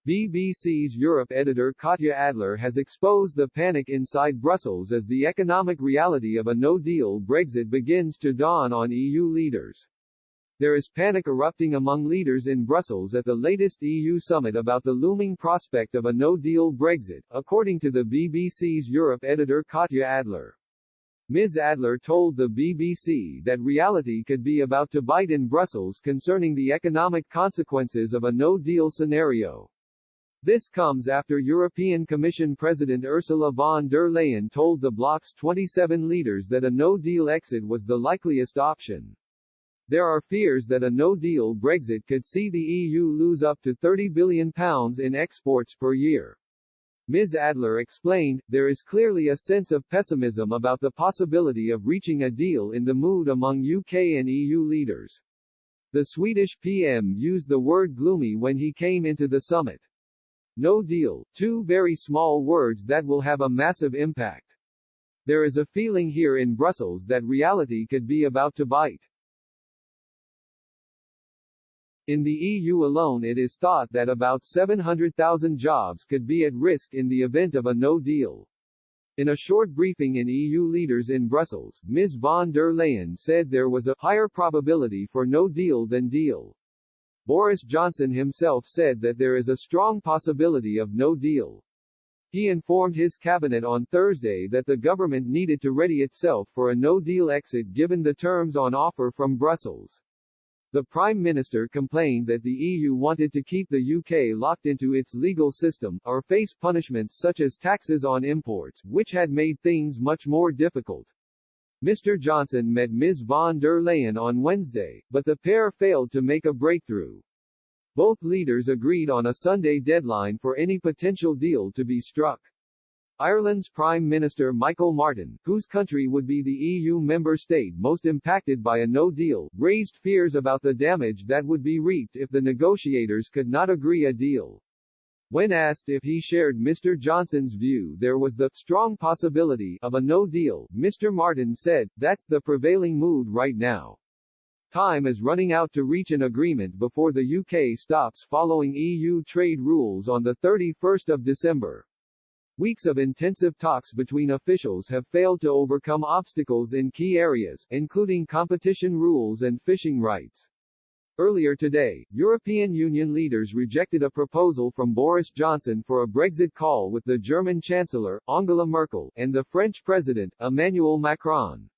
BBC's Europe editor Katya Adler has exposed the panic inside Brussels as the economic reality of a no-deal Brexit begins to dawn on EU leaders. There is panic erupting among leaders in Brussels at the latest EU summit about the looming prospect of a no-deal Brexit, according to the BBC's Europe editor Katya Adler. Ms. Adler told the BBC that reality could be about to bite in Brussels concerning the economic consequences of a no-deal scenario. This comes after European Commission President Ursula von der Leyen told the bloc's 27 leaders that a no-deal exit was the likeliest option. There are fears that a no-deal Brexit could see the EU lose up to £30 billion in exports per year. Ms. Adler explained, there is clearly a sense of pessimism about the possibility of reaching a deal in the mood among UK and EU leaders. The Swedish PM used the word gloomy when he came into the summit. No deal, two very small words that will have a massive impact. There is a feeling here in Brussels that reality could be about to bite. In the EU alone, it is thought that about 700,000 jobs could be at risk in the event of a no deal. In a short briefing in EU leaders in Brussels, Ms. von der Leyen said there was a higher probability for no deal than deal. Boris Johnson himself said that there is a strong possibility of no deal. He informed his cabinet on Thursday that the government needed to ready itself for a no-deal exit given the terms on offer from Brussels. The Prime Minister complained that the EU wanted to keep the UK locked into its legal system, or face punishments such as taxes on imports, which had made things much more difficult. Mr. Johnson met Ms. von der Leyen on Wednesday, but the pair failed to make a breakthrough. Both leaders agreed on a Sunday deadline for any potential deal to be struck. Ireland's Prime Minister Michael Martin, whose country would be the EU member state most impacted by a no-deal, raised fears about the damage that would be wreaked if the negotiators could not agree a deal. When asked if he shared Mr. Johnson's view there was the strong possibility of a no-deal, Mr. Martin said, "That's the prevailing mood right now. Time is running out to reach an agreement before the UK stops following EU trade rules on the 31st of December. Weeks of intensive talks between officials have failed to overcome obstacles in key areas, including competition rules and fishing rights." Earlier today, European Union leaders rejected a proposal from Boris Johnson for a Brexit call with the German Chancellor, Angela Merkel, and the French President, Emmanuel Macron.